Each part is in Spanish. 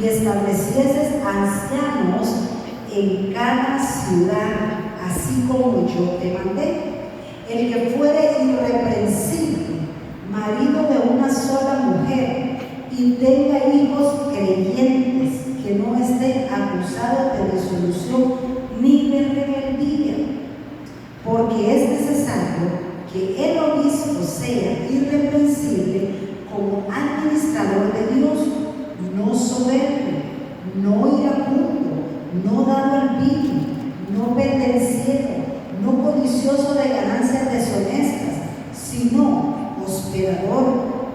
y establecieses ancianos en cada ciudad, así como yo te mandé. El que fuere irreprensible, marido de una sola mujer, y tenga hijos creyentes, que no estén acusados de disolución ni de rebeldía, porque es necesario que el obispo sea irreprensible como administrador de Dios, no soberbio, no iracundo, no dado al vino, no pendenciero, no codicioso de ganancias deshonestas, sino hospedador,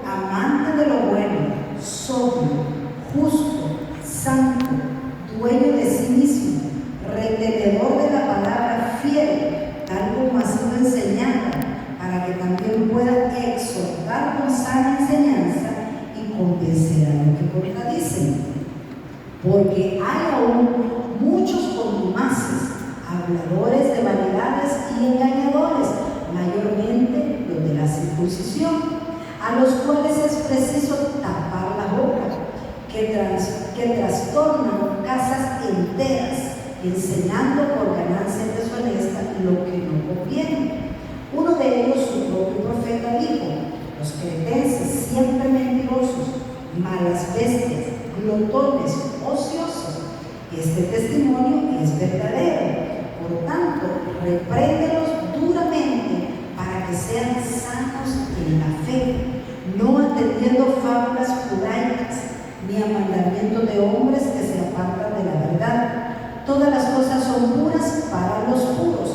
amante de lo bueno, sobrio, justo, santo, dueño de sí mismo, retenedor de la palabra, fiel, tal como ha sido enseñada, para que también pueda exhortar con sana enseñanza y convencer a los que contradicen. Porque hay aún muchos contumaces, habladores de vanidades y engañadores, mayormente los de la circuncisión, a los cuales es preciso tapar la boca, que trastornan casas enteras, enseñando por ganancias deshonestas lo que no conviene. Uno de ellos, su propio profeta, dijo: los cretenses, siempre mentirosos, malas bestias, glotones, ociosos. Este testimonio es verdadero. Por tanto, repréndelos duramente para que sean sanos en la fe, no atendiendo fábulas judaicas, ni a mandamientos de hombres que se apartan de la verdad. Todas las cosas son puras para los puros,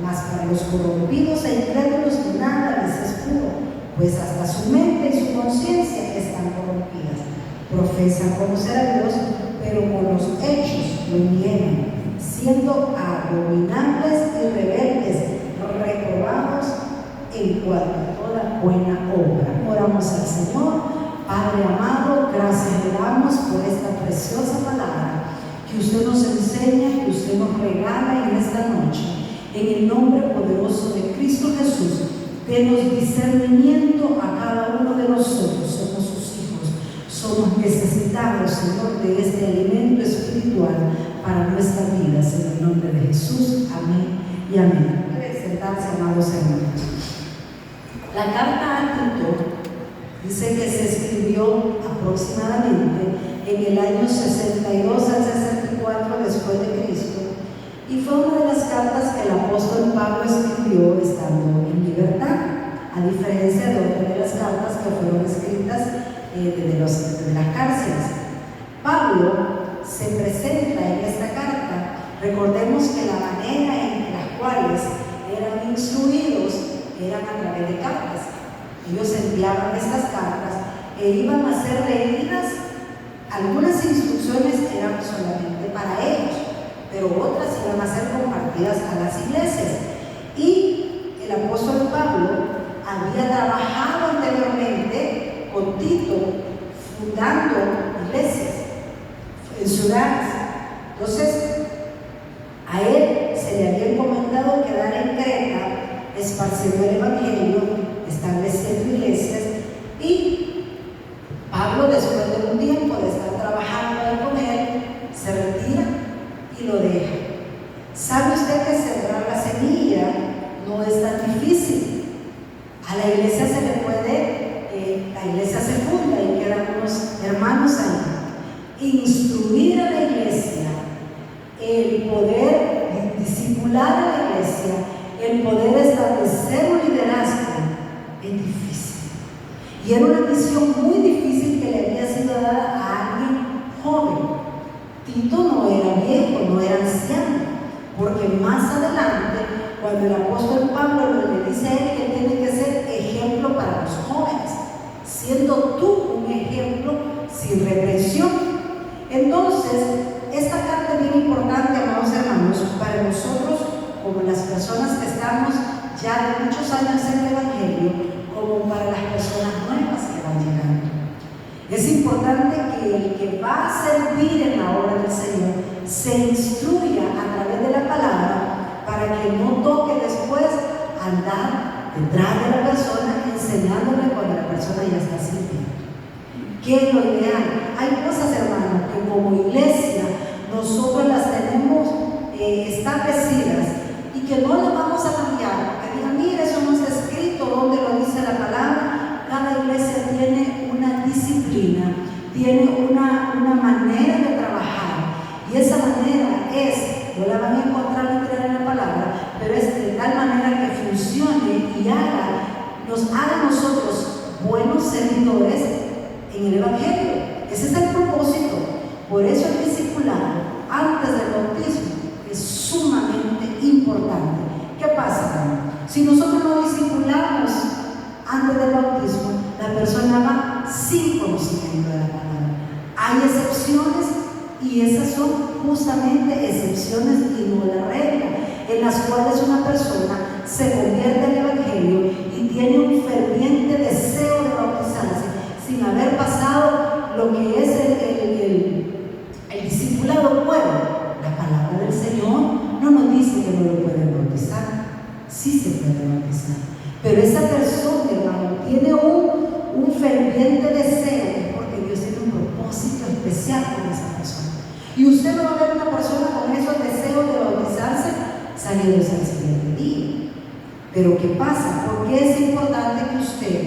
mas para los corrompidos e incrédulos nada les es puro, pues hasta su mente y su conciencia están corrompidas. Profesan conocer a Dios, pero con los hechos lo niegan, siendo abominables y rebeldes, reprobados en cuanto a toda buena obra. Oramos al Señor. Padre amado, gracias le damos por esta preciosa palabra que usted nos enseña, que usted nos regala en esta noche. En el nombre poderoso de Cristo Jesús, denos discernimiento a cada uno de nosotros. Somos sus hijos, somos necesitados, Señor, de este alimento espiritual para nuestras vidas. En el nombre de Jesús, amén y amén. Pueden sentarse, amados hermanos. La carta a Tito dice que se escribió aproximadamente en el año 62 al 64 después de Cristo, y fue una de las cartas que el apóstol Pablo escribió estando en libertad, a diferencia de otras de las cartas que fueron escritas desde las cárceles. Pablo se presenta en esta carta. Recordemos que la manera en las cuales eran instruidos eran a través de cartas. Ellos enviaban estas cartas e iban a ser leídas. Algunas instrucciones eran solamente para ellos, pero otras iban a ser compartidas a las iglesias. Y el apóstol Pablo había trabajado anteriormente con Tito, fundando iglesias en ciudades. Entonces, a él se le había encomendado quedar en Creta, esparciendo el evangelio, estableciendo iglesias. Y Pablo, después de un tiempo de estar trabajando ahí con él, se retira y lo deja. ¿Sabe usted que sembrar la semilla no es tan difícil? A la iglesia se le puede, la iglesia se funda y quedan unos hermanos ahí. Instruir a la iglesia, el poder discipular a la iglesia, el poder establecer un liderazgo es difícil. Y era una misión muy difícil que le había sido dada a alguien joven. Tito no era viejo, no era anciano, porque más adelante, cuando el apóstol Pablo le dice a él que tiene que ser ejemplo para los jóvenes, siendo tú un ejemplo sin represión. Entonces, esta carta es bien importante, amados hermanos, para nosotros, como las personas que estamos ya de muchos años en el Evangelio, como para las personas nuevas que van llegando. Es importante que el que va a servir en la obra del Señor se instruya a través de la palabra, para que no toque después andar detrás de la persona enseñándole cuando la persona ya está sintiendo. ¿Qué es lo ideal? Hay cosas, hermanos, que que no lo vamos a cambiar, que digan, mira, eso no está escrito, donde lo dice la palabra. Cada iglesia tiene una disciplina, tiene una manera de trabajar, y esa manera es, no la van a encontrar literal en la palabra, pero es de tal manera que funcione y nos haga nosotros buenos servidores en el Evangelio. Ese es el propósito. Por eso el discipulado antes del bautismo es sumamente importante. ¿Qué pasa? Si nosotros no discipulamos antes del bautismo, la persona va sin conocimiento de la palabra. Hay excepciones, y esas son justamente excepciones y no la regla, en las cuales una persona se convierte en el Evangelio y tiene un ferviente deseo de bautizarse sin haber pasado lo que es el discipulado. Bueno, la palabra del Señor no nos dice que no lo pueden bautizar. Sí se puede bautizar, pero esa persona, hermano, tiene un ferviente deseo, porque Dios tiene un propósito especial con esa persona. Y usted no va a ver una persona con esos deseos de bautizarse saliéndose al siguiente día. Pero ¿qué pasa? ¿Por qué es importante que usted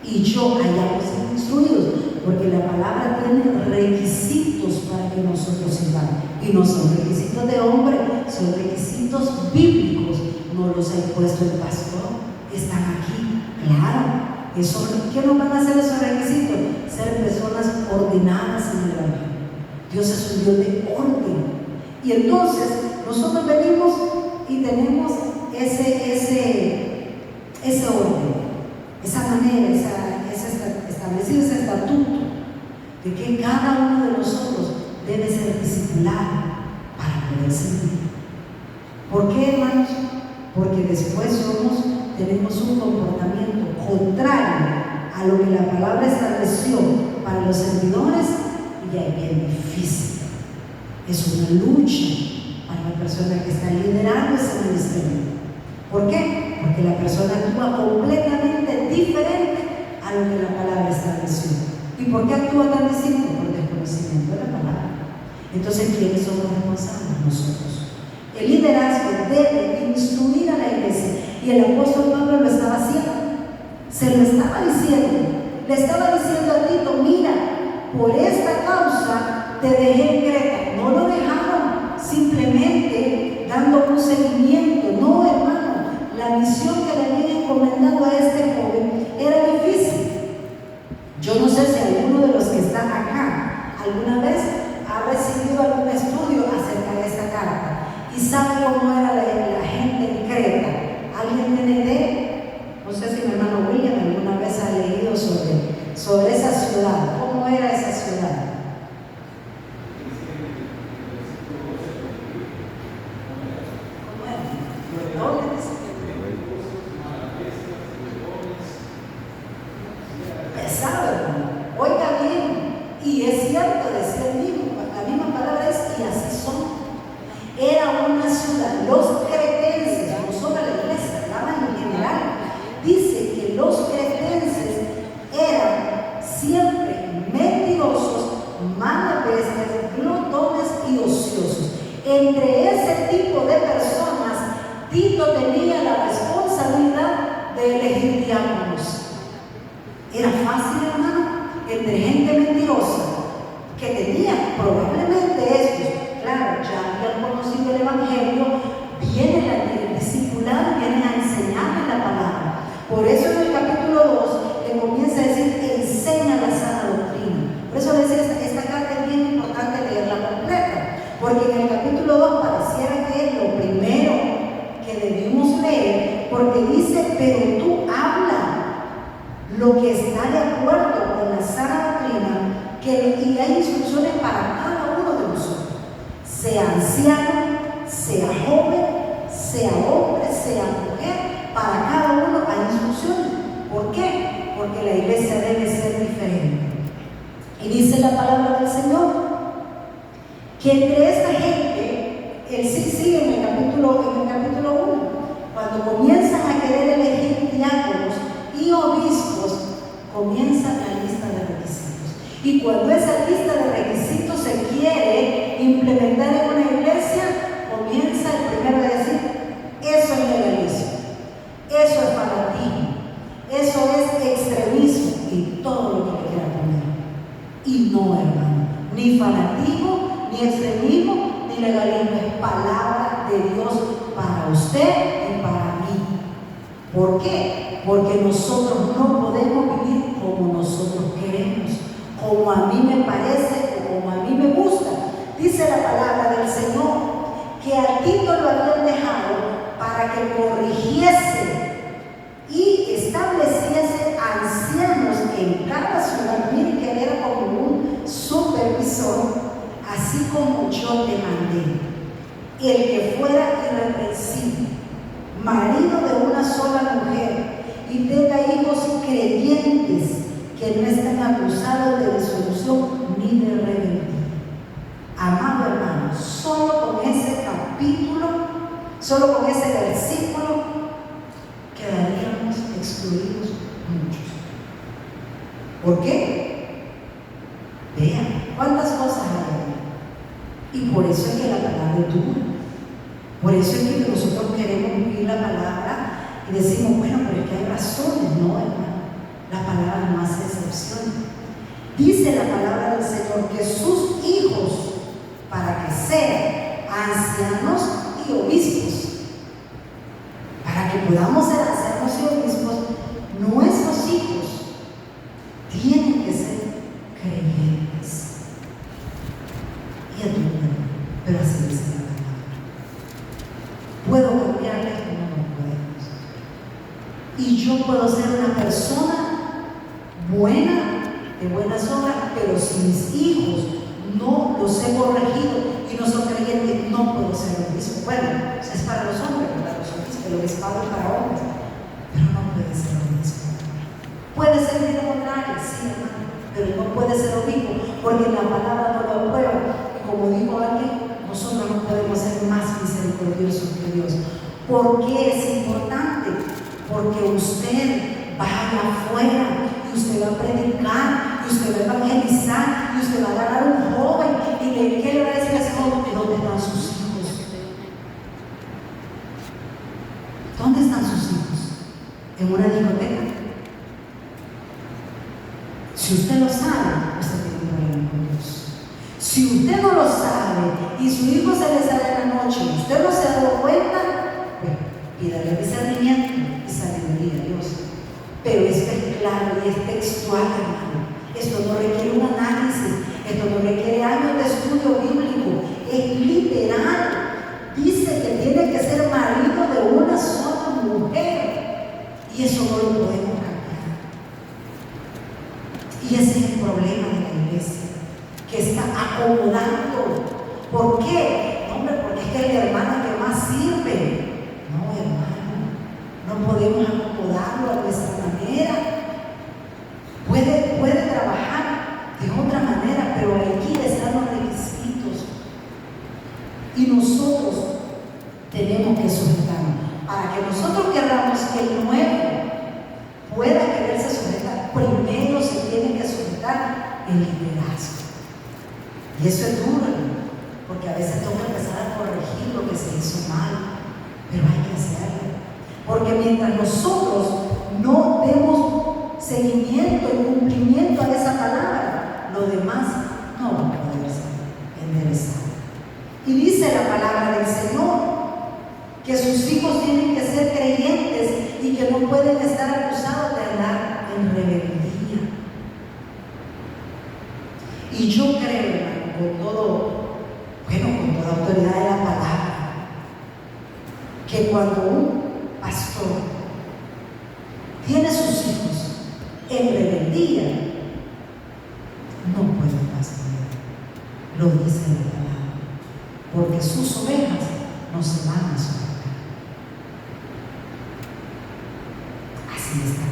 y yo hayamos sido instruidos? Porque la palabra tiene requisitos para que nosotros sirvamos, y no son requisitos de hombre, son requisitos bíblicos. No los ha impuesto el pastor, están aquí, claro. ¿Qué nos van a hacer esos requisitos? Ser personas ordenadas en el Evangelio. Dios es un Dios de orden, y entonces nosotros venimos y tenemos ese orden, esa manera, establecido ese estatuto de que cada uno de nosotros debe ser discipulado para poder servir. ¿Por qué, hermanos? Porque después tenemos un comportamiento contrario a lo que la palabra estableció para los servidores, y ya es bien difícil. Es una lucha para la persona que está liderando ese ministerio. ¿Por qué? Porque la persona actúa completamente diferente a lo que la palabra estableció. ¿Y por qué actúa tan distinto? Por desconocimiento de la palabra. Entonces, ¿quiénes somos responsables? Nosotros. El liderazgo debe instruir a la iglesia, y el apóstol Pablo lo estaba haciendo. Se lo estaba diciendo. Le estaba diciendo a Tito, mira, por esta causa te dejé en Creta. No lo dejaron simplemente dando un seguimiento. No, hermano, la misión que le habían encomendado a este joven era difícil. Yo no sé si alguno de los que están acá alguna vez ha recibido algún estudio acerca de esta carta y sabe cómo era la gente en Creta. ¿Alguien tiene idea? No sé si mi hermano William alguna vez ha leído sobre esa ciudad. ¿Cómo era esa ciudad? Entre ese tipo de personas, Tito tenía la responsabilidad de elegir diáconos. Era fácil, hermano, entre gente mentirosa que tenía probablemente estos, claro, ya habían conocido el Evangelio, vienen a discipular, vienen a enseñarle la palabra. Por eso en el capítulo 2 le comienza a decir, enseña la sana doctrina. Por eso le decía, esta carta es bien importante leerla completa. Porque en el capítulo 2 pareciera que es lo primero que debimos leer, porque dice, pero tú habla lo que está de acuerdo con la sana doctrina, y hay instrucciones para cada uno de nosotros, sea anciano, sea joven, sea hombre, sea mujer, para cada uno hay instrucciones. ¿Por qué? Porque la iglesia debe ser diferente. Y dice la palabra del Señor que entre esta gente, él sigue en el capítulo 1, cuando comienzan a querer elegir diáconos y obispos, comienza la lista de requisitos. Y cuando esa lista de requisitos se quiere implementar en una iglesia, comienza el primero a decir, No, hermano, ni fanatismo, ni extremismo, ni legalismo. Es palabra de Dios para usted y para mí. ¿Por qué? Porque nosotros no podemos vivir como nosotros queremos, como a mí me parece o como a mí me gusta. Dice la palabra del Señor que a Tito lo habían dejado para que corrigiese y estableciese ancianos en cada ciudad. Miren que era como un supervisor, así como yo te mandé. El que fuera irreprensible, marido de una sola mujer, y tenga hijos creyentes que no estén acusados de disolución ni de rebeldía. Amado hermano, solo con ese capítulo, solo con ese versículo, quedaríamos excluidos muchos. ¿Por qué? Vean cuántas cosas hay. Y por eso es que la palabra es dura. Por eso es que nosotros queremos vivir la palabra y decimos, bueno, pero es que hay razones. No, hermano, la palabra no hace excepción. Dice la palabra del Señor que sus hijos, para que sean ancianos y obispos, para que podamos ser ancianos y obispos, nuestros hijos tienen que ser creyentes. Y ayúdenme, pero así dice la palabra. Puedo cambiarles como no podemos. Y yo puedo ser una persona buena, de buenas obras, pero si mis hijos no los he corregido y no son creyentes, no puedo ser obispo. Bueno, es para los hombres, para los obispos, el obispado es para hombres, pero no puede ser obispo. Puede ser de lo contrario, sí, hermano, pero no puede ser obispo porque la palabra no lo aprueba. Y como dijo alguien, nosotros no podemos ser más misericordiosos que Dios. ¿Por qué es importante? Porque usted vaya afuera y usted va a predicar, y usted va a evangelizar, y usted va a agarrar a un joven y ¿qué le va a decir a ese joven? ¿Dónde están sus hijos? ¿Dónde están sus hijos? ¿En una discoteca? Si usted lo sabe, usted tiene un problema con Dios. Si usted no lo sabe y su hijo se le sale en la noche y usted no se ha dado cuenta, pues pídale discernimiento y sabiduría a Dios. Pero esto es claro y es textual, hermano. Esto no requiere un análisis, esto no requiere años de estudio bíblico, es literal. Dice que tiene que ser marido de una sola mujer, y eso no lo podemos cambiar. Y ese es el problema de la iglesia, que está acomodando. ¿Por qué? Hombre, porque es que es la hermana que más sirve. No, hermano, no podemos acomodarlo a nuestra manera. Puede trabajar de otra manera, pero aquí están los requisitos. Y nosotros tenemos que sujetarnos. Para que nosotros queramos que el nuevo pueda quererse sujetar, primero se tiene que sujetar el liderazgo. Y eso es duro, porque a veces tengo que empezar a corregir lo que se hizo mal, pero hay que hacerlo. Porque mientras nosotros no demos seguimiento y cumplimiento a esa palabra, lo demás no va a poder ser enderezado. Y dice la palabra del Señor que sus hijos tienen que ser creyentes y que no pueden estar acusados de andar en rebeldía. Y yo creo, hermano, con toda autoridad de la palabra, que cuando un pastor tiene sus hijos en rebeldía, no puede pastorear. Lo dice la palabra, porque sus ovejas no se van a sujetar. Así está.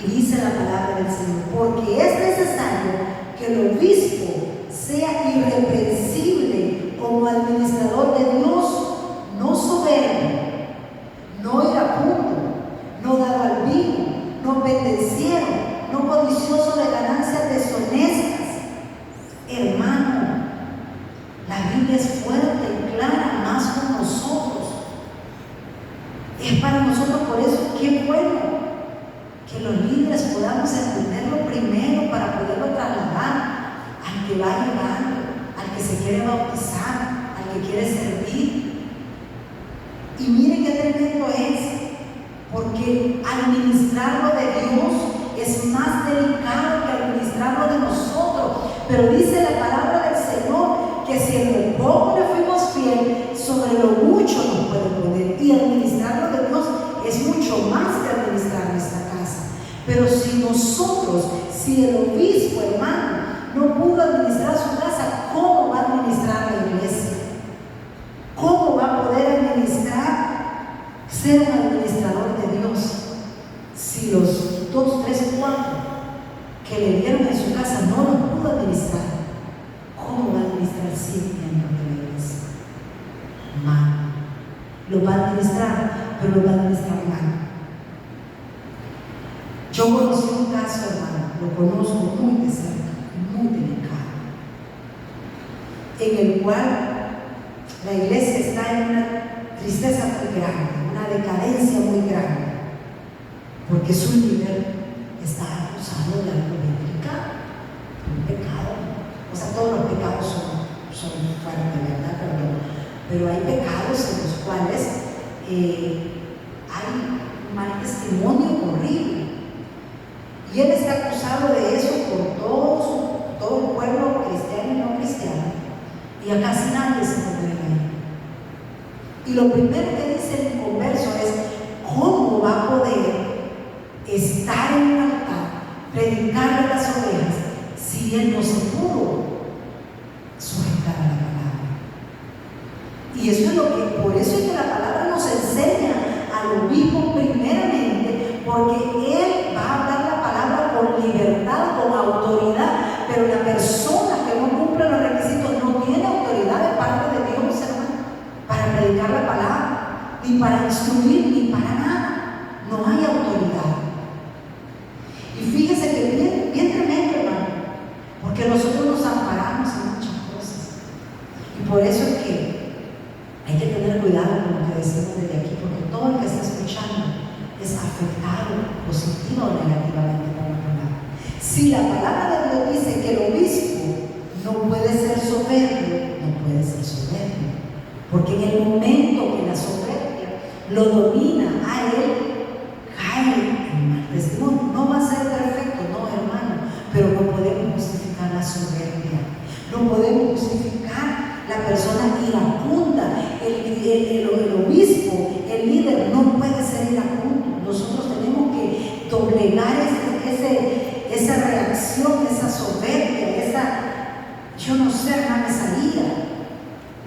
Y dice la palabra del Señor, porque es necesario que el obispo sea irreprensible como administrador de Dios, no soberbio, no iracundo, no dado al vino, no pendenciero, no codicioso de ganancias deshonestas. Hermano, la Biblia es fuerte y clara, más con nosotros. Es para nosotros, por eso, qué bueno que los líderes podamos entenderlo primero para poderlo trasladar. que va llegando, al que se quiere bautizar, al que quiere servir. Y mire qué tremendo es, porque administrarlo de Dios es más delicado que administrarlo de nosotros. Pero dice la palabra del Señor que si en lo poco le fuimos fieles, sobre lo mucho nos puede poner. Y administrarlo de Dios es mucho más que administrar nuestra casa. Pero si nosotros, si el obispo, hermano, no pudo administrar su casa, ¿cómo va a administrar la iglesia? ¿Cómo va a poder administrar, ser un administrador de Dios? Si los 2, 3, 4 que le dieron en su casa no lo pudo administrar, ¿cómo va a administrar 100 miembros de la iglesia? Mal. Lo va a administrar, pero lo va a administrar mal. Yo conocí un caso, hermano, lo conozco muy de cerca, muy delicado, en el cual la iglesia está en una tristeza muy grande, una decadencia muy grande, porque su líder está acusado de algo bien delicado, un pecado. O sea, todos los pecados son fuertes, ¿verdad? Pero hay pecados en los cuales hay un mal testimonio horrible. Y él está acusado de eso por todo el pueblo cristiano y no cristiano. Y a casi nadie se congrega ahí. Y lo primero que dice el inconverso es: ¿cómo va a poder estar en un altar, predicarle a las ovejas, si él no se pudo sujetar a la palabra? Y eso es por eso es que la palabra nos enseña al obispo primeramente, porque él va a hablar la palabra con libertad, con autoridad, pero la persona que no cumple los requisitos no tiene autoridad de parte de Dios, hermano, para predicar la palabra, ni para instruir, ni para nada. No hay autoridad. Y fíjese que bien tremendo, hermano, porque nosotros nos amparamos en muchas cosas. Y por eso es que hay que tener cuidado con lo que decimos desde aquí, porque todo el que está escuchando es afectado positiva o negativamente por la palabra. Si la palabra de Dios dice que el obispo no puede ser soberbio, no puede ser soberbio, porque en el momento que la soberbia lo domina a él, cae en mal testimonio. No va a ser perfecto, no, hermano, pero no podemos justificar la soberbia, no podemos justificar la persona iracunda. El obispo, el líder, no puede ser iracundo. Nosotros tenemos que doblegar esa reacción, esa soberbia, yo no sé, hermana, esa ira.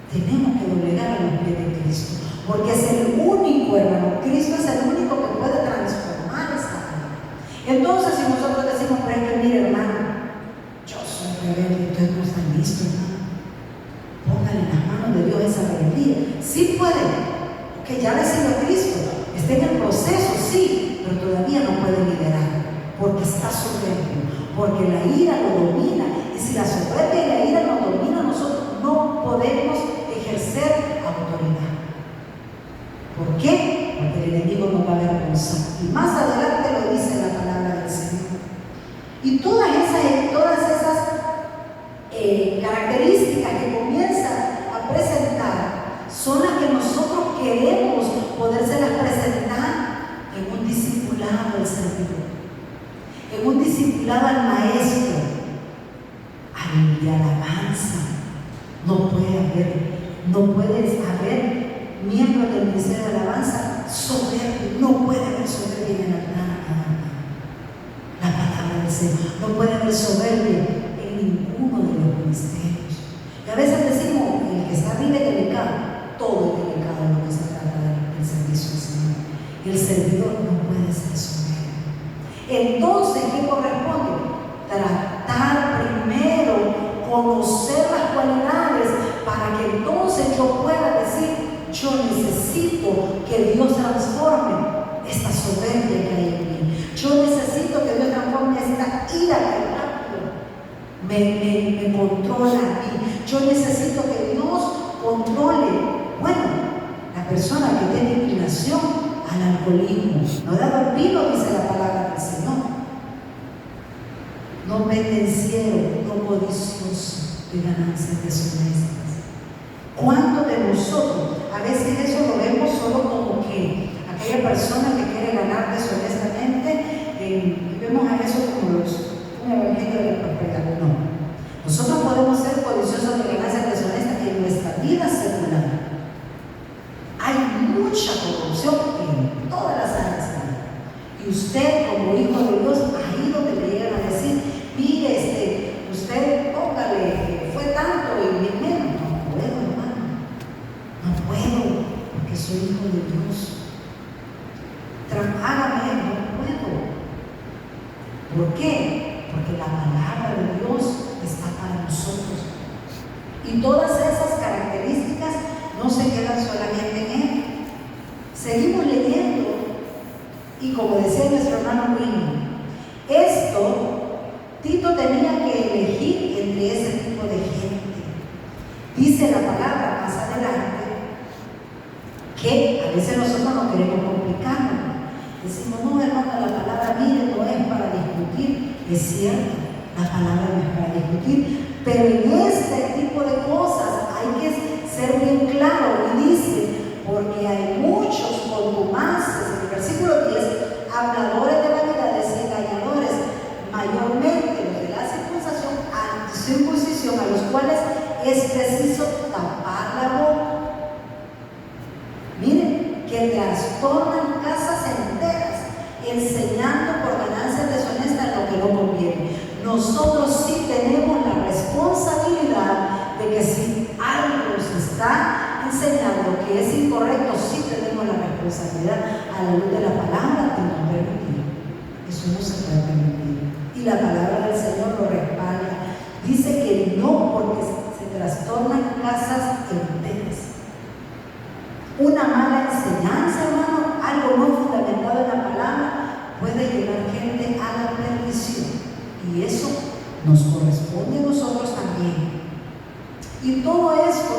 Tenemos que doblegar a los pies de Cristo, porque es el único, hermano, Cristo es el único que puede transformar esa vida. Entonces, si nosotros decimos: pero es que, mire, hermano, yo soy rebelde, ustedes no están listos, hermano, pónganle en las manos de Dios esa rebeldía. Sí puede, porque ya recibió a Cristo, está en el proceso, sí, pero todavía no puede liderar, porque está soberbio, porque la ira lo domina. Y si la soberbia y la ira nos domina, nosotros no podemos ejercer autoridad. ¿Por qué? Porque el enemigo nos va a avergonzar. Y más adelante lo dice la palabra del Señor. Y todas esas características que comienza a presentar son las que nosotros queremos podérselas presentar en un discipulado al servidor, en un discipulado al maestro, de alabanza. No puede haber miembros del ministerio de alabanza soberbio. No puede haber soberbia en el altar. La palabra del Señor. No puede haber soberbia en ninguno de los ministerios. Y a veces decimos: el que está bien es delicado. Todo es delicado en lo que se trata del servicio del Señor. El servidor no puede ser soberbio. Entonces, ¿qué corresponde? Tratar primero, conocer las cualidades, para que entonces yo pueda decir: yo necesito que Dios transforme esta soberbia que hay en mí. Yo necesito que Dios transforme esta ira que me controla a mí. Yo necesito que Dios controle, la persona que tiene inclinación al alcoholismo. No da vino, dice la palabra del Señor. No pendenciero, no codicioso. de ganancias deshonestas. ¿Cuántos de nosotros, a veces eso lo vemos solo como que aquella persona que quiere ganar deshonestamente, y vemos a eso como un evangelio de la prosperidad? No. Nosotros podemos ser codiciosos de ganancias deshonestas en nuestra vida secular. Hay mucha corrupción en todas las áreas. Y usted, como hijo de Dios, ahí donde le llegan a decir, mire, usted póngale, fue tanto y bien menos. No puedo, hermano. No puedo, porque soy hijo de Dios. Hágame, no puedo. ¿Por qué? Porque la palabra de Dios está para nosotros. Y todas esas características no se quedan solamente en Él. Seguimos leyendo, y como decía nuestro hermano William, Tito tenía que elegir entre ese tipo de gente. Dice la palabra más adelante que a veces nosotros no queremos complicarnos. Decimos, no, hermano, la palabra, mire, no es para discutir. Es cierto, la palabra no es para discutir, pero en este tipo de cosas hay que ser bien claro. Y dice, porque hay muchos contumaces, en el versículo 10, habladores de vanidades y engañadores, mayormente los de la circuncisión, a los cuales es preciso tapar la boca. Miren, que trastornan casas enteras, enseñando por ganancias deshonestas lo que no conviene. Nosotros sí tenemos la responsabilidad de que si algo se está enseñando que es incorrecto, sí tenemos la responsabilidad a la luz de la palabra de no permitir. Eso no se puede permitir. Y la palabra del Señor lo respalda. Dice que no, porque se trastornan casas enteras. Una mala enseñanza, hermano, algo no fundamentado en la palabra, puede llevar gente a la perdición. Y eso nos corresponde a nosotros también. Y todo esto,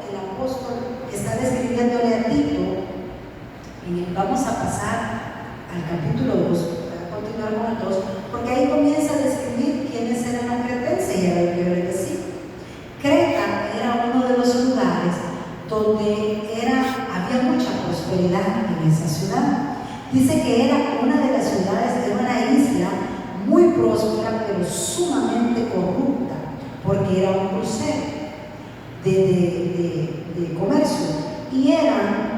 el apóstol está describiéndole a Tito, y vamos a pasar al capítulo 2, para continuar con el 2, porque ahí comienza a describir quiénes eran los cretenses, y era lo que yo les decía. Creta era uno de los lugares donde había mucha prosperidad en esa ciudad. Dice que era una de las ciudades de una isla muy próspera, pero sumamente corrupta, porque era un crucero de comercio, y eran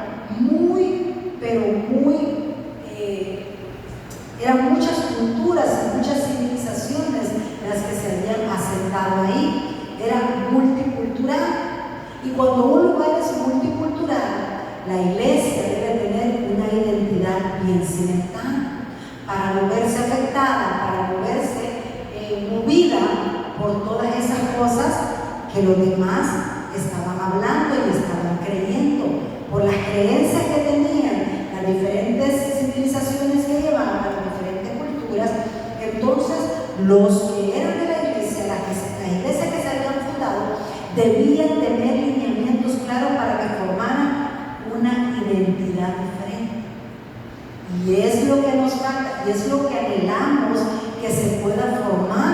eran muchas culturas y muchas civilizaciones las que se habían asentado ahí. Era multicultural, y cuando un lugar es multicultural, la iglesia debe tener una identidad bien cimentada para no verse afectada, para no verse movida por todas esas cosas que los demás estaban hablando y estaban creyendo, por las creencias que tenían las diferentes civilizaciones que llevaban, las diferentes culturas. Entonces, los que eran de la iglesia, las iglesias que se habían fundado, debían tener lineamientos claros para que formaran una identidad diferente. Y es lo que nos falta, y es lo que anhelamos que se pueda formar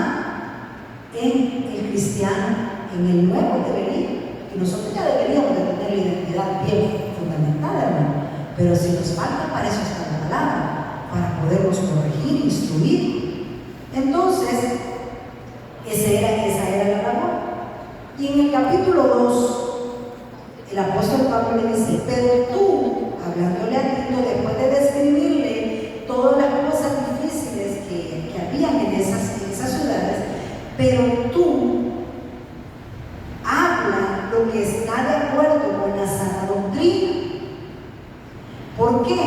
en el cristiano, en el nuevo debería. Y nosotros ya deberíamos de tener la identidad bien fundamentada, hermano. Pero si nos falta, para eso está la palabra, para podernos corregir, instruir. Entonces, esa era la labor. Y en el capítulo 2, el apóstol Pablo le dice, pero tú, hablándole a Tito, después de describirle todas las cosas difíciles que habían en esas ciudades, pero tú habla lo que está de acuerdo con la sana doctrina. ¿Por qué?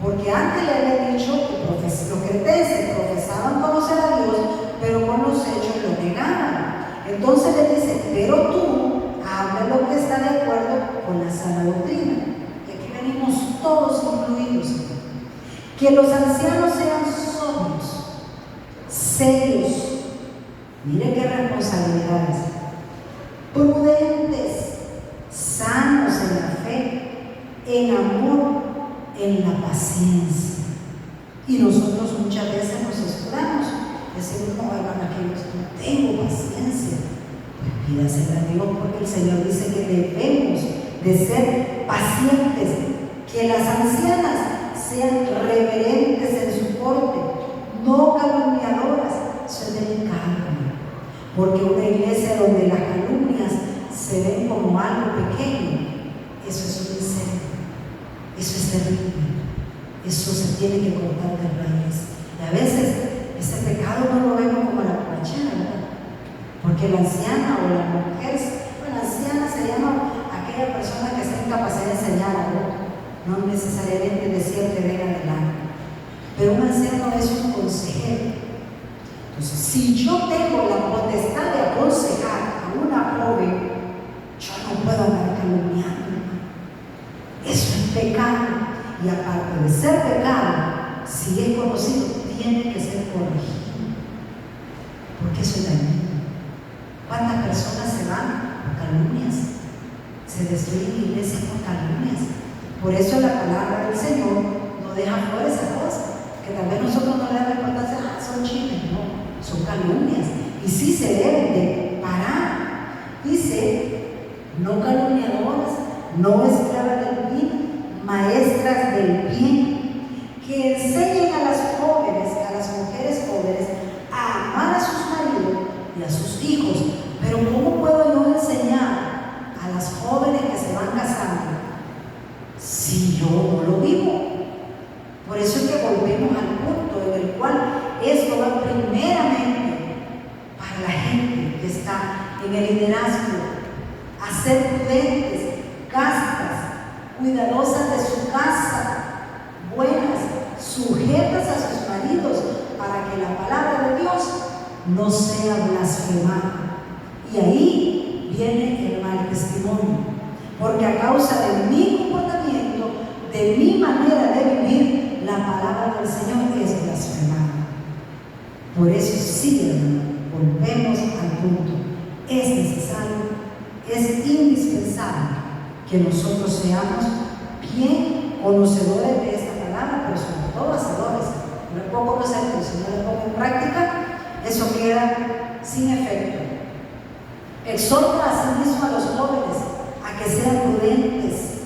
Porque antes le había dicho que los cretenses profesaban conocer a Dios, pero con los hechos lo negaban. Entonces le dice, pero tú habla lo que está de acuerdo con la sana doctrina. Y aquí venimos todos incluidos. Que los ancianos sean sobrios, serios, mire qué responsabilidades, prudentes, sanos en la fe, en amor, en la paciencia. Y nosotros muchas veces nos escudamos, decimos, no, hermana, que no tengo paciencia. Pídasela a Dios, porque el Señor dice que debemos de ser pacientes, que las ancianas sean reverentes en su porte, no calumniadoras. Eso es delicado, porque una iglesia donde las calumnias se ven como algo pequeño, eso es un incendio, eso es terrible, eso se tiene que cortar de raíz. Y a veces ese pecado no lo vemos como la borrachera, ¿verdad? Porque la anciana o la mujer, bueno, anciana se llama aquella persona que está en capacidad de enseñar, no necesariamente de cierta edad en adelante. Pero un anciano es un consejero. Entonces, si yo tengo la potestad de aconsejar a una joven, yo no puedo andar calumniando. Eso es pecado. Y aparte de ser pecado, si es conocido, tiene que ser corregido. Porque eso es dañino. ¿Cuántas personas se van por calumnias? Se destruyen iglesias por calumnias. Por eso la palabra del Señor no deja fuera esa cosa. Que tal vez nosotros no le damos importancia, son chismes, no, son calumnias. Y sí se deben de parar. Dice, no calumniadoras, no esclavas del vino, maestras del bien, que enseñen a las jóvenes, a las mujeres jóvenes, a amar a sus maridos y a sus hijos. Pero ¿cómo puedo yo enseñar a las jóvenes que se van casando si yo no lo vivo? Por eso es que volvemos al punto en el cual esto va primeramente para la gente que está en el liderazgo, a ser prudentes, castas, cuidadosas de su casa, buenas, sujetas a sus maridos, para que la palabra de Dios no sea blasfemada. Y ahí viene el mal testimonio, porque a causa de mi comportamiento, de mi manera de vivir, la palabra del Señor es blasfemada. Por eso sí, hermano, volvemos al punto. Es necesario, es indispensable que nosotros seamos bien conocedores de esta palabra, pero sobre todo hacedores. No es poco conocer, pero si no lo pongo en práctica, eso queda sin efecto. Exhorta asimismo a los jóvenes a que sean prudentes,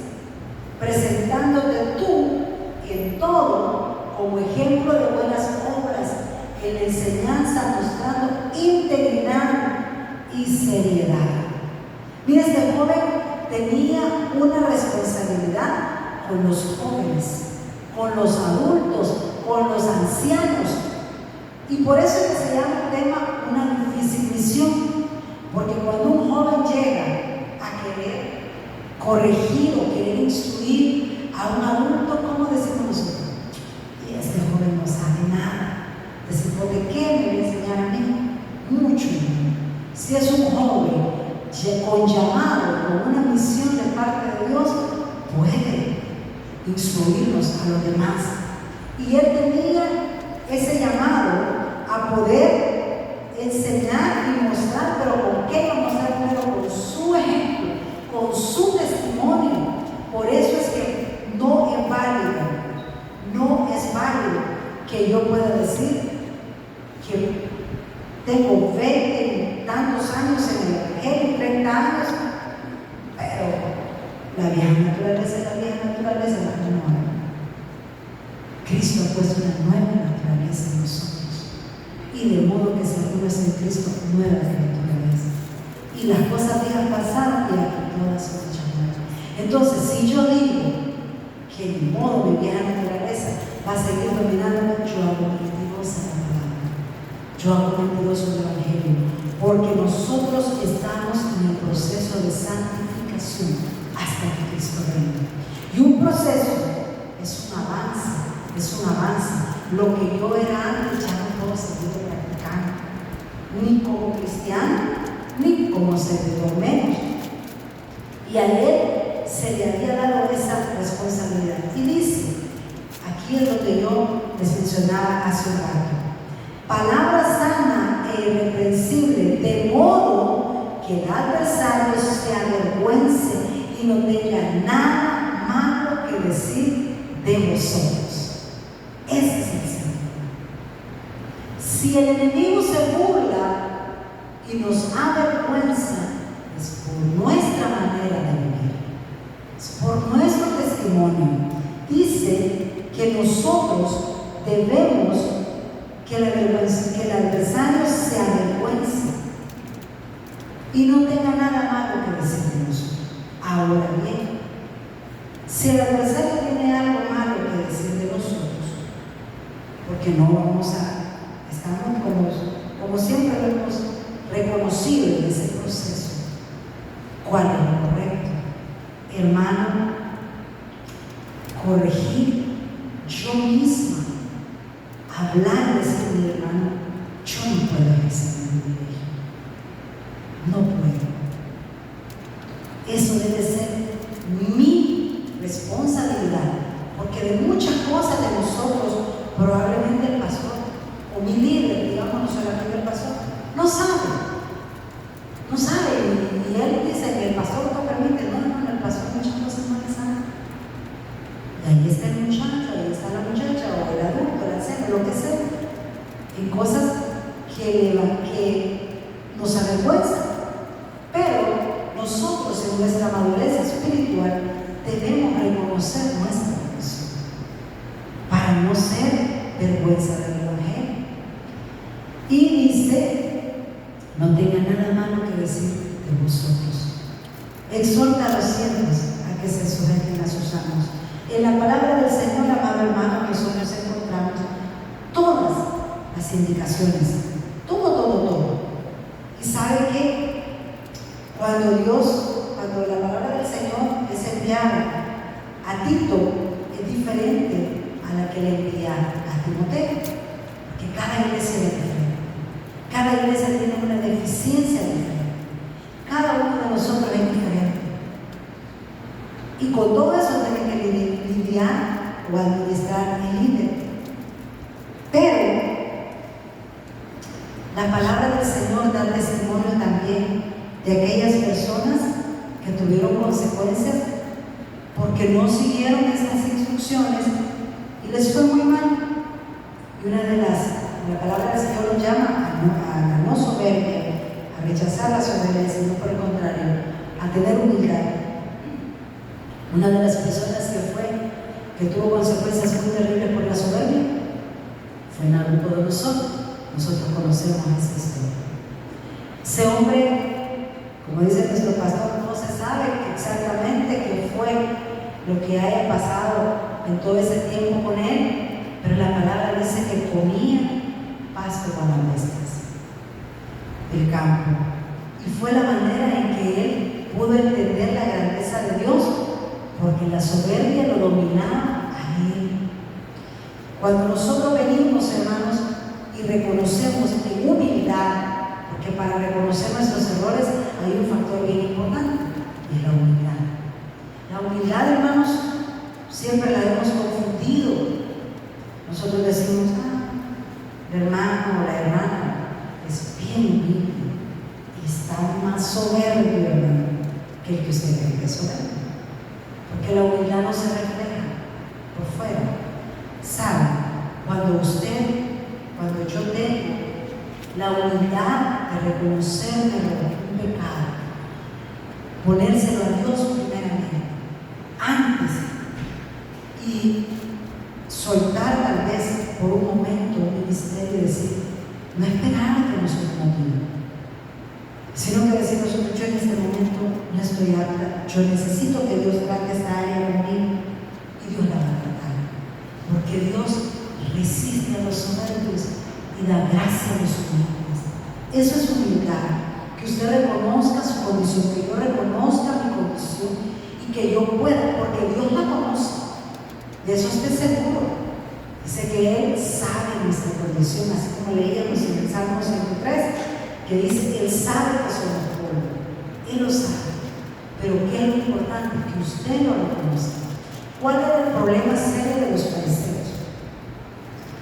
presentándote tú en todo como ejemplo de buenas obras, en la enseñanza mostrando integridad y seriedad. Mira, este joven tenía una responsabilidad con los jóvenes, con los adultos, con los ancianos. Y por eso es que se llama el tema una difícil misión. Porque cuando un joven llega a querer corregir o querer instruir a un adulto, ¿cómo decimos nosotros? Y este joven no sabe nada. Decimos, ¿de qué me va a enseñar a mí? Mucho. Si es un joven con llamado, con una misión de parte de Dios, puede instruirnos a los demás. Y él tenía ese llamado a poder enseñar y mostrar, pero ¿con qué? Vamos a mostrar primero con su ejemplo, con su testimonio. Por eso es que no es válido que yo pueda decir que tengo 20 y tantos años en el Evangelio, 30 años, pero la vieja naturaleza es la vieja naturaleza, la nueva. Cristo ha puesto una nueva naturaleza en nosotros. Y de modo que si alguno es en Cristo, nueva naturaleza. Y las cosas viejas pasaron y aquí todas son hechas nuevas. Entonces, si yo digo que de modo mi vieja naturaleza va a seguir dominando, yo hago mentirosa la palabra. Yo hago mentiroso el Evangelio. Porque nosotros estamos en el proceso de santificación hasta que Cristo venga. Y un proceso es un avance, Lo que yo era antes ya no puedo seguir practicando, ni como cristiano, ni como servidor menos. Y a él se le había dado esa responsabilidad. Y dice, aquí es lo que yo les mencionaba hace un rato: palabra sana e irreprensible, de modo que el adversario se avergüence y no tenga nada malo que decir de vosotros. Ese es el Señor. Si el enemigo se burla y nos avergüenza es por nuestra manera de vivir, es por nuestro testimonio. Dice que nosotros debemos que el adversario se avergüence y no tenga nada malo que decir de nosotros. Ahora bien, si el adversario tiene algo malo que decir de nosotros, porque no vamos a, estamos como siempre lo hemos reconocido en ese proceso, ¿cuál es lo correcto? Hermano, corregir yo misma, hablar de ese mi hermano, yo no puedo ejercer mi privilegio, no puedo. Eso debe ser mi responsabilidad, porque de muchas cosas de nosotros, probablemente el pastor o mi líder, digamos, no solamente el pastor, no sabe, y él dice que el pastor no permite, no, el pastor muchas cosas no le sabe. Y ahí está el muchacho, ahí está la muchacha, o el adulto, el anciano, lo que sea, en cosas que nos avergüenzan. Pero nosotros, en nuestra madurez espiritual, debemos reconocer nuestra condición para no ser vergüenza del Evangelio. Y dice, no tenga nada malo que decir de vosotros. Exhorta a los siervos a que se sujeten a sus amos. En la palabra del Señor, amado hermano, nosotros encontramos todas las indicaciones, todo. Y sabe que cuando la palabra del Señor es enviada a Tito, es diferente a la que le envía a Timoteo, porque cada iglesia es diferente, cada iglesia tiene una deficiencia diferente, cada uno de nosotros es diferente, y con todo eso tiene que lidiar o administrar el líder. Pero la palabra del Señor da testimonio también de aquellas personas que tuvieron consecuencias porque no siguieron estas instrucciones y les fue muy mal. Y la palabra del Señor nos llama a no soberbia, a rechazar la soberbia, sino por el contrario, a tener humildad. Una de las personas que tuvo consecuencias muy terribles por la soberbia fue Nabucodonosor. Nosotros conocemos esta historia. Ese hombre, como dice nuestro pastor, no se sabe exactamente qué fue lo que haya pasado en todo ese tiempo con él, pero la palabra dice que comía pasto con las bestias del campo. Y fue la manera en que él pudo entender la grandeza de Dios, porque la soberbia lo dominaba a él. Cuando nosotros venimos, hermanos, y reconocemos en humildad, porque para reconocer nuestros errores hay un factor bien importante, y es la humildad. La humildad, hermanos, siempre la hemos confundido. Nosotros decimos, el hermano o la hermana es bien humilde y está más soberbio, hermano, que el que usted cree que es soberbio. Porque la humildad no se refleja por fuera. ¿Sabe? Cuando yo tengo la humildad de reconocerme un pecado, ponérselo a Dios primeramente, antes, y soltar tal vez por un momento un ministerio y decir, no esperar que nosotros nos digan, sino que decir nosotros, yo en este momento no estoy apta, yo necesito que Dios trate esta área conmigo, y Dios la va a tratar, porque Dios resiste a los soberbios y da gracia a los humildes. Eso es humildad, que usted reconozca su condición, que yo reconozca mi condición y que yo pueda, porque Dios la conoce, de eso estoy seguro. Dice que Él sabe nuestra condición, así como leíamos en el Salmo 103, que dice que Él sabe que somos polvo, Él lo sabe, pero ¿qué es lo importante? Que usted lo reconozca. ¿Cuál era el problema serio de los fariseos?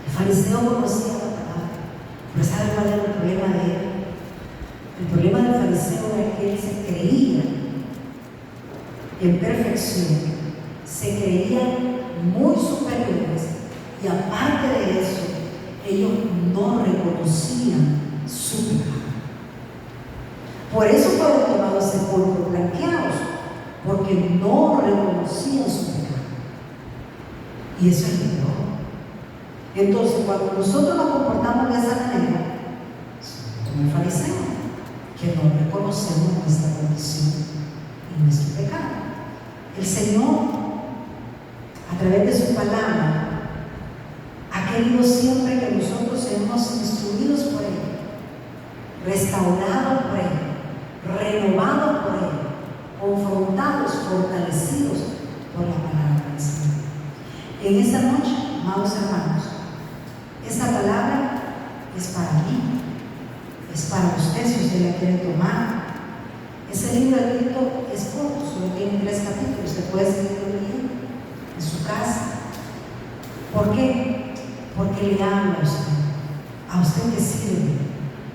El fariseo conocía la palabra, pero ¿sabe cuál era el problema de él? El problema del fariseo era que él se creía en perfección, se creían muy superiores, y aparte de eso, ellos no reconocían su pecado. Por eso fueron llamados sepulcros blanqueados, porque no reconocían su pecado. Y eso es lo peor. Entonces, cuando nosotros nos comportamos de esa manera, somos como el fariseo, que no reconocemos nuestra condición y nuestro pecado. El Señor, a través de su palabra, ha querido siempre que nosotros seamos instruidos por Él, restaurados por Él, renovados por Él, confrontados, fortalecidos por la palabra del Señor. En esta noche, amados hermanos, esta palabra es para mí, es para usted si usted la quiere tomar. Ese libro escrito es corto, solo tiene 3 capítulos, usted puede seguirlo leyendo en su casa. ¿Por qué? Porque le habla a usted que sirve,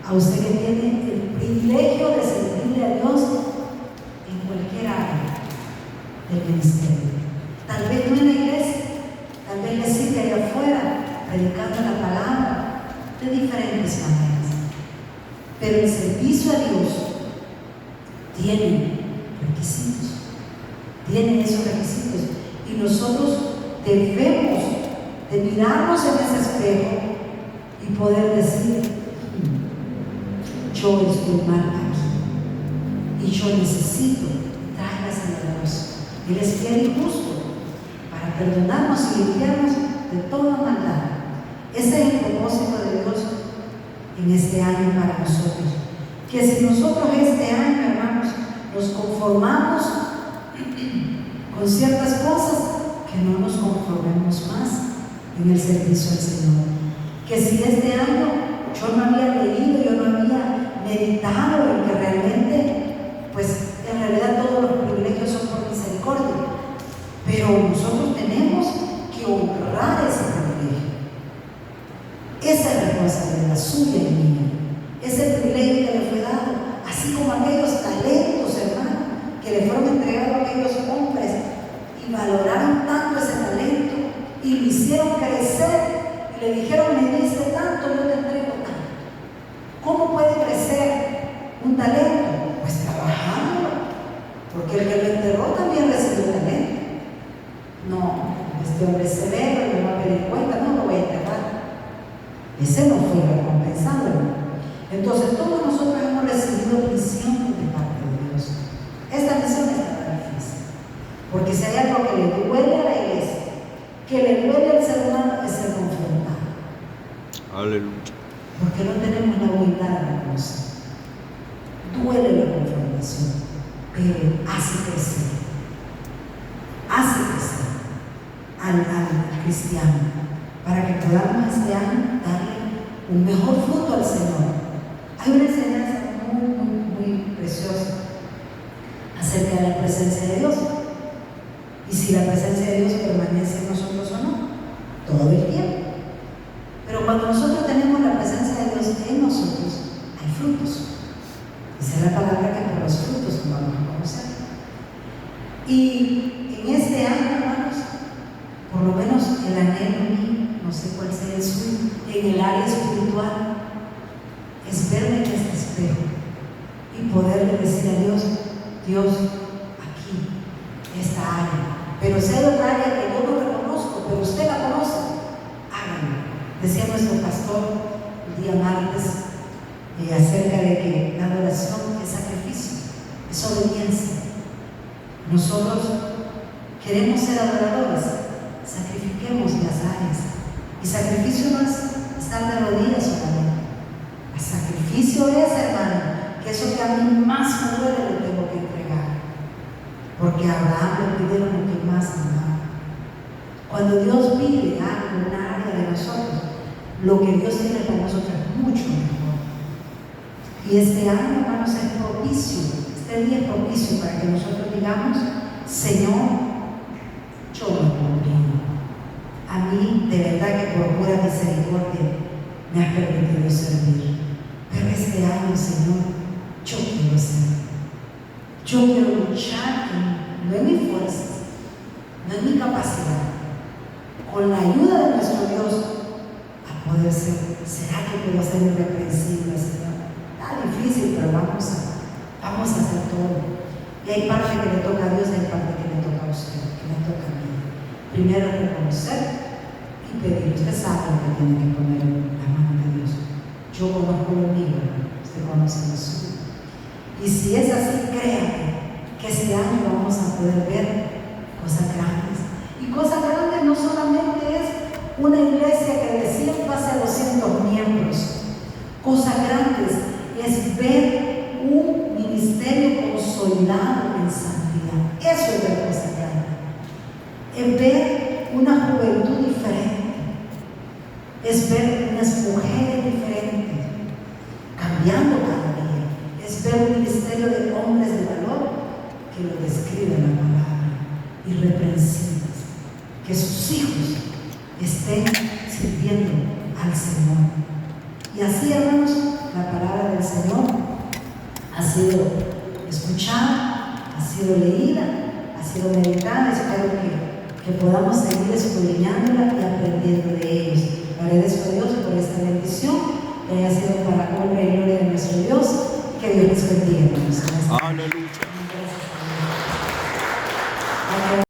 a usted que tiene el privilegio de servirle a Dios en cualquier área del ministerio. Tal vez no en la iglesia, tal vez le sirve allá afuera, predicando la palabra de diferentes maneras. Pero el servicio a Dios tiene requisitos, tiene esos requisitos, y nosotros debemos de mirarnos en ese espejo y poder decir: yo estoy mal aquí y yo necesito traer la Dios. Él es fiel y justo para perdonarnos y limpiarnos de toda maldad. Ese es el propósito de Dios en este año para nosotros. Que si nosotros este año, hermanos, nos conformamos con ciertas cosas, que no nos conformemos más en el servicio al Señor. Que si este año yo no había leído, yo no había meditado en que realmente, pues en realidad todos los privilegios son por misericordia, pero nosotros tenemos que honrar ese privilegio. Esa es la responsabilidad suya y mía. Ese privilegio que le fue dado, así como aquellos talentos, hermano, que le fueron entregados a aquellos hombres y valoraron tanto ese talento y lo hicieron crecer y le dijeron: me diste tanto, yo te entrego tanto. ¿Cómo puede crecer un talento? Pues trabajándolo, porque el que lo enterró también recibió talento. No, este hombre es severo y me va a pedir cuenta, no lo voy a enterrar. Ese no fue recompensado. Entonces todos nosotros hemos recibido prisión de parte de Dios. Esta misión está difícil, porque si hay algo que le duele a la iglesia, que le duele al ser humano, es ser confrontado. Aleluya. Porque no tenemos la humildad de reconocer. Duele la confrontación, pero hace crecer al cristiano, para que podamos este año darle un mejor fruto al Señor. Hay una enseñanza muy preciosa acerca de la presencia de Dios, y si la presencia de Dios permanece en nosotros o no, todo el tiempo. Pero cuando nosotros tenemos la presencia de Dios en nosotros, hay frutos. Esa es la palabra que por los frutos nos vamos a conocer. Y en este año, hermanos, por lo menos el anhelo mío, no sé cuál sea el suyo, en el área espiritual, es verme en este espejo y poderle decir a Dios: Dios, aquí, esta área. Pero si hay otra área que yo no reconozco, pero usted la conoce, hágalo. Decía nuestro pastor el día martes acerca de que la adoración es sacrificio, es obediencia. Nosotros queremos ser adoradores, sacrifiquemos las áreas. Y sacrificio no es estar de rodillas solamente. El sacrificio es, hermano, que eso que a mí más me duele lo tengo que entregar. Porque a Abraham le pidieron lo que más amaba. Cuando Dios pide algo en una área de nosotros, lo que Dios tiene para nosotros es mucho mejor. Y este año, hermanos, es propicio, este día es propicio para que nosotros digamos: Señor, yo me conviene. A mí, de verdad que por pura misericordia, me has permitido servir. Pero este año, Señor, yo quiero servir. Yo quiero luchar no en mis fuerzas, no en mi capacidad, con la ayuda de nuestro Dios, a poder ser. ¿Será que puedo ser irreprensible, Señor? Está difícil, pero vamos Y hay parte que le toca a Dios y hay parte que le toca a usted, que me toca a mí. Primero reconocer y pedir. Usted sabe lo que tiene que poner en la mano de Dios. Yo conozco lo mío, usted conoce lo suyo. Y si es así, créame que este año vamos a poder ver cosas grandes. Y cosas grandes no solamente es una iglesia que de 100 pase a 200 miembros. Cosas grandes es ver un ministerio consolidado en santidad. Eso es ver cosas grandes. Es ver una juventud diferente. Es ver unas mujeres diferentes, cambiando cada día. Es ver un ministerio de hombres de valor que lo describe la palabra, irreprensibles, que sus hijos estén sirviendo al Señor. Y así, hermanos, la palabra del Señor ha sido escuchada, ha sido leída, ha sido meditada. Espero que podamos seguir escudriñándola y aprendiendo de ellos. Agradezco a Dios por esta bendición que haya sido para honra y gloria de nuestro Dios. Que Dios les bendiga, hermanos. Aleluya.